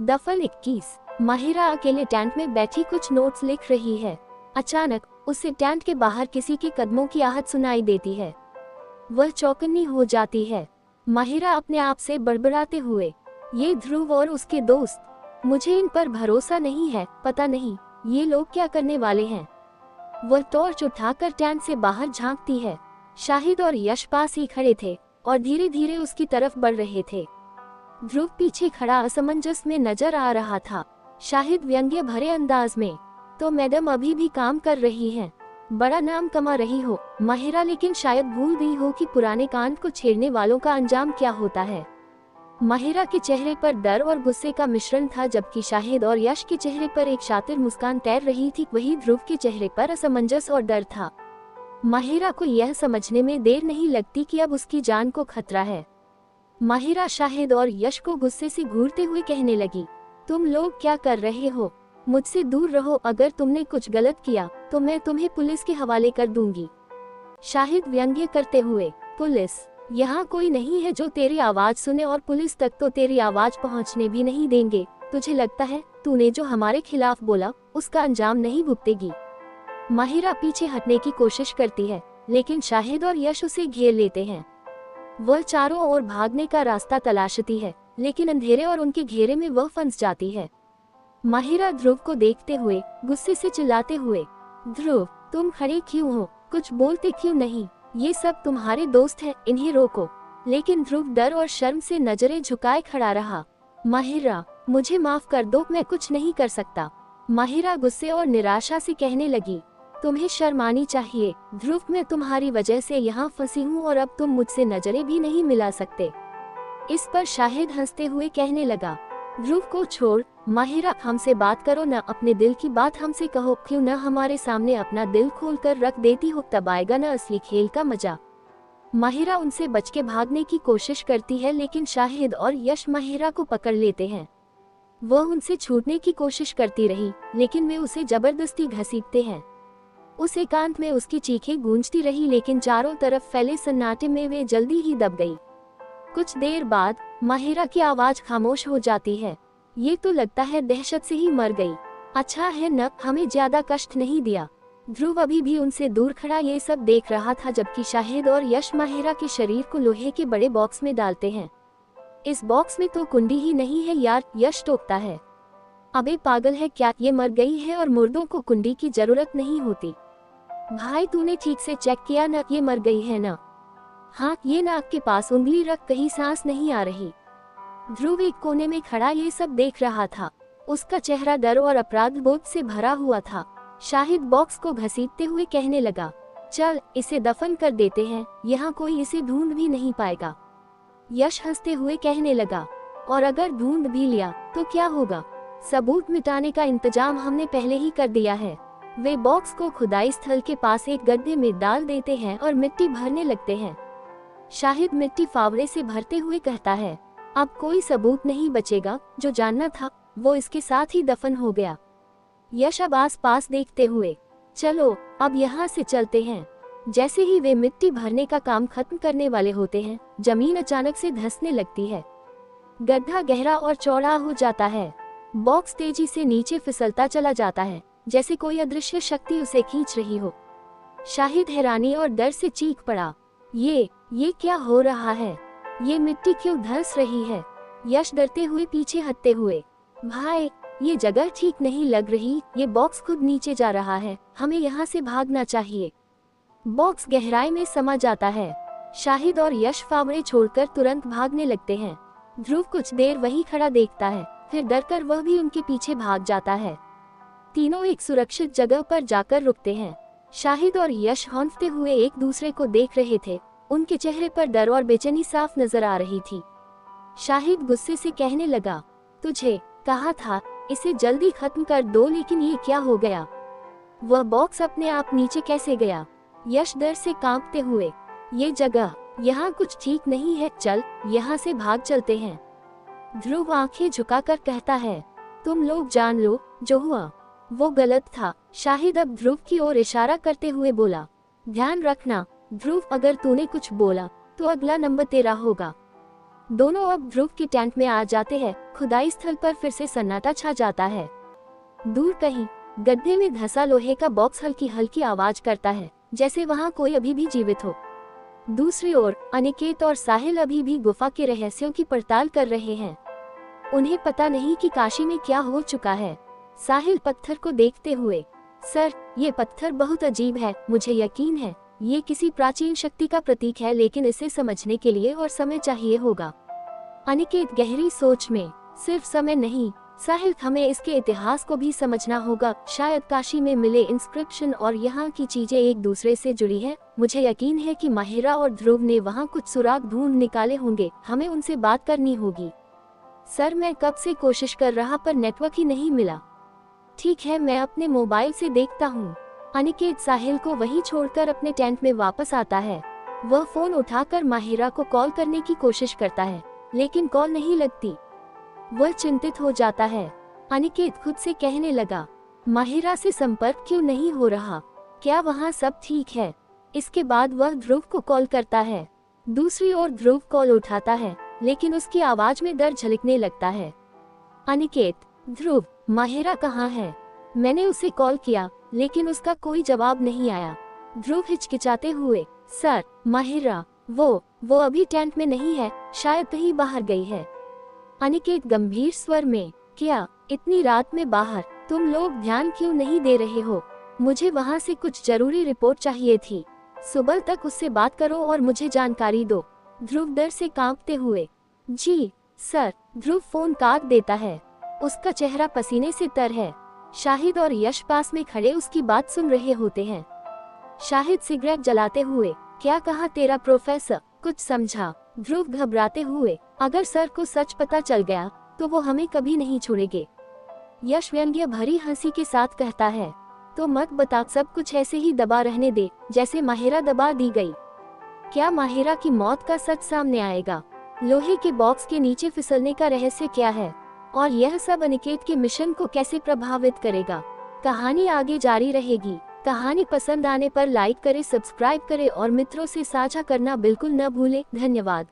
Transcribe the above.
दफन 21। माहिरा अकेले टेंट में बैठी कुछ नोट्स लिख रही है। अचानक उसे टेंट के बाहर किसी के कदमों की आहट सुनाई देती है। वह चौकन्नी हो जाती है। माहिरा अपने आप से बड़बड़ाते हुए, ये ध्रुव और उसके दोस्त, मुझे इन पर भरोसा नहीं है, पता नहीं ये लोग क्या करने वाले हैं। वह टॉर्च उठाकर टेंट से बाहर झांकती है। शाहिद और यश पास ही खड़े थे और धीरे धीरे उसकी तरफ बढ़ रहे थे। ध्रुव पीछे खड़ा असमंजस में नजर आ रहा था। शाहिद व्यंग्य भरे अंदाज में, तो मैडम अभी भी काम कर रही हैं, बड़ा नाम कमा रही हो माहिरा, लेकिन शायद भूल गई हो कि पुराने कांड को छेड़ने वालों का अंजाम क्या होता है। माहिरा के चेहरे पर डर और गुस्से का मिश्रण था, जबकि शाहिद और यश के चेहरे पर एक शातिर मुस्कान तैर रही थी। वही ध्रुव के चेहरे पर असमंजस और डर था। माहिरा को यह समझने में देर नहीं लगती कि अब उसकी जान को खतरा है। माहिरा शाहिद और यश को गुस्से से घूरते हुए कहने लगी, तुम लोग क्या कर रहे हो? मुझसे दूर रहो, अगर तुमने कुछ गलत किया तो मैं तुम्हें पुलिस के हवाले कर दूंगी। शाहिद व्यंग्य करते हुए, पुलिस? यहाँ कोई नहीं है जो तेरी आवाज सुने, और पुलिस तक तो तेरी आवाज पहुँचने भी नहीं देंगे। तुझे लगता है तूने जो हमारे खिलाफ बोला उसका अंजाम नहीं भुगतेगी? माहिरा पीछे हटने की कोशिश करती है, लेकिन शाहिद और यश उसे घेर लेते हैं। वह चारों ओर भागने का रास्ता तलाशती है, लेकिन अंधेरे और उनके घेरे में वह फंस जाती है। माहिरा ध्रुव को देखते हुए गुस्से से चिल्लाते हुए, ध्रुव तुम खड़े क्यों हो? कुछ बोलते क्यों नहीं? ये सब तुम्हारे दोस्त हैं, इन्हें रोको। लेकिन ध्रुव डर और शर्म से नजरें झुकाए खड़ा रहा। माहिरा मुझे माफ कर दो, मैं कुछ नहीं कर सकता। माहिरा गुस्से और निराशा से कहने लगी, तुम्हें शर्म आनी चाहिए ध्रुव, मैं तुम्हारी वजह से यहाँ फंसी हूँ और अब तुम मुझसे नजरें भी नहीं मिला सकते। इस पर शाहिद हंसते हुए कहने लगा, ध्रुव को छोड़ माहिरा, हमसे बात करो ना, अपने दिल की बात हमसे कहो, क्यों न हमारे सामने अपना दिल खोल कर रख देती हो, तब आएगा ना असली खेल का मजा। माहिरा उनसे बच के भागने की कोशिश करती है, लेकिन शाहिद और यश माहिरा को पकड़ लेते हैं। वह उनसे छूटने की कोशिश करती रही, लेकिन वे उसे जबरदस्ती घसीटते हैं। उस एकांत में उसकी चीखें गूंजती रही, लेकिन चारों तरफ फैले सन्नाटे में वे जल्दी ही दब गई। कुछ देर बाद माहिरा की आवाज खामोश हो जाती है। ये तो लगता है दहशत से ही मर गई। अच्छा है न, हमें ज्यादा कष्ट नहीं दिया। ध्रुव अभी भी उनसे दूर खड़ा ये सब देख रहा था, जबकि शाहिद और यश माहिरा के शरीर को लोहे के बड़े बॉक्स में डालते हैं। इस बॉक्स में तो कुंडी ही नहीं है यार, यश टोकता है। अबे पागल है क्या, ये मर गई है और मुर्दों को कुंडी की जरूरत नहीं होती। भाई तूने ठीक से चेक किया न, ये मर गई है ना? हाँ, ये नाक के पास उंगली रख, कहीं सांस नहीं आ रही। ध्रुव एक कोने में खड़ा ये सब देख रहा था। उसका चेहरा डर और अपराध बोध से भरा हुआ था। शाहिद बॉक्स को घसीटते हुए कहने लगा, चल इसे दफन कर देते हैं, यहाँ कोई इसे ढूंढ भी नहीं पाएगा। यश हंसते हुए कहने लगा, और अगर ढूंढ भी लिया तो क्या होगा? सबूत मिटाने का इंतजाम हमने पहले ही कर दिया है। वे बॉक्स को खुदाई स्थल के पास एक गड्ढे में डाल देते हैं और मिट्टी भरने लगते हैं। शाहिद मिट्टी फावड़े से भरते हुए कहता है, अब कोई सबूत नहीं बचेगा, जो जानना था वो इसके साथ ही दफन हो गया। यश अब आस पास देखते हुए, चलो अब यहाँ से चलते हैं। जैसे ही वे मिट्टी भरने का काम खत्म करने वाले होते हैं, जमीन अचानक से धंसने लगती है। गड्ढा गहरा और चौड़ा हो जाता है। बॉक्स तेजी से नीचे फिसलता चला जाता है, जैसे कोई अदृश्य शक्ति उसे खींच रही हो। शाहिद हैरानी और डर से चीख पड़ा, ये क्या हो रहा है? ये मिट्टी क्यों धंस रही है? यश डरते हुए पीछे हटते हुए, भाई ये जगह ठीक नहीं लग रही, ये बॉक्स खुद नीचे जा रहा है, हमें यहाँ से भागना चाहिए। बॉक्स गहराई में समा जाता है। शाहिद और यश फावड़े छोड़कर तुरंत भागने लगते हैं। ध्रुव कुछ देर वहीं खड़ा देखता है, फिर डरकर वह भी उनके पीछे भाग जाता है। तीनों एक सुरक्षित जगह पर जाकर रुकते हैं। शाहिद और यश हौंफते हुए एक दूसरे को देख रहे थे। उनके चेहरे पर डर और बेचैनी साफ नजर आ रही थी। शाहिद गुस्से से कहने लगा, तुझे कहा था इसे जल्दी खत्म कर दो, लेकिन ये क्या हो गया? वह बॉक्स अपने आप नीचे कैसे गया? यश डर से कांपते हुए, ये जगह, यहाँ कुछ ठीक नहीं है, चल यहाँ से भाग चलते हैं। ध्रुव आंखें झुकाकर कहता है, तुम लोग जान लो, जो हुआ वो गलत था। शाहिद अब ध्रुव की ओर इशारा करते हुए बोला, ध्यान रखना ध्रुव, अगर तूने कुछ बोला तो अगला नंबर तेरा होगा। दोनों अब ध्रुव के टेंट में आ जाते हैं। खुदाई स्थल पर फिर से सन्नाटा छा जाता है। दूर कहीं गड्ढे में धंसा लोहे का बॉक्स हल्की हल्की आवाज करता है, जैसे वहाँ कोई अभी भी जीवित हो। दूसरी ओर अनिकेत और साहिल अभी भी गुफा के रहस्यों की पड़ताल कर रहे हैं। उन्हें पता नहीं कि काशी में क्या हो चुका है। साहिल पत्थर को देखते हुए, सर, ये पत्थर बहुत अजीब है। मुझे यकीन है ये किसी प्राचीन शक्ति का प्रतीक है, लेकिन इसे समझने के लिए और समय चाहिए होगा। अनिकेत गहरी सोच में, सिर्फ समय नहीं साहिल, हमें इसके इतिहास को भी समझना होगा। शायद काशी में मिले इंस्क्रिप्शन और यहाँ की चीजें एक दूसरे से जुड़ी है। मुझे यकीन है कि माहिरा और ध्रुव ने वहाँ कुछ सुराग ढूंढ निकाले होंगे। हमें उनसे बात करनी होगी। सर, मैं कब से कोशिश कर रहा पर नेटवर्क ही नहीं मिला। ठीक है, मैं अपने मोबाइल से देखता हूँ। अनिकेत साहिल को वहीं छोड़कर अपने टेंट में वापस आता है। वह फोन उठाकर माहिरा को कॉल करने की कोशिश करता है, लेकिन कॉल नहीं लगती। वह चिंतित हो जाता है। अनिकेत खुद से कहने लगा, माहिरा से संपर्क क्यों नहीं हो रहा? क्या वहाँ सब ठीक है? इसके बाद वह ध्रुव को कॉल करता है। दूसरी ओर ध्रुव कॉल उठाता है, लेकिन उसकी आवाज में डर झलकने लगता है। अनिकेत, ध्रुव, माहिरा कहाँ है? मैंने उसे कॉल किया, लेकिन उसका कोई जवाब नहीं आया। ध्रुव हिचकिचाते हुए, सर, माहिरा, वो अभी टेंट में नहीं है, शायद कहीं बाहर गई है। अनिकेत गंभीर स्वर में, क्या इतनी रात में बाहर? तुम लोग ध्यान क्यों नहीं दे रहे हो? मुझे वहाँ से कुछ जरूरी रिपोर्ट चाहिए थी। सुबह तक उससे बात करो और मुझे जानकारी दो। ध्रुव डर से कांपते हुए, जी सर। ध्रुव फोन काट देता है। उसका चेहरा पसीने से तर है। शाहिद और यश पास में खड़े उसकी बात सुन रहे होते हैं। शाहिद सिगरेट जलाते हुए, क्या कहा तेरा प्रोफेसर? कुछ समझा? ध्रुव घबराते हुए, अगर सर को सच पता चल गया तो वो हमें कभी नहीं छोड़ेंगे। यश व्यंग्य भरी हंसी के साथ कहता है, तो मत बता, सब कुछ ऐसे ही दबा रहने दे जैसे माहिरा दबा दी गई। क्या माहिरा की मौत का सच सामने आएगा? लोहे के बॉक्स के नीचे फिसलने का रहस्य क्या है? और यह सब अनिकेत के मिशन को कैसे प्रभावित करेगा? कहानी आगे जारी रहेगी। कहानी पसंद आने पर लाइक करें, सब्सक्राइब करें और मित्रों से साझा करना बिल्कुल न भूलें। धन्यवाद।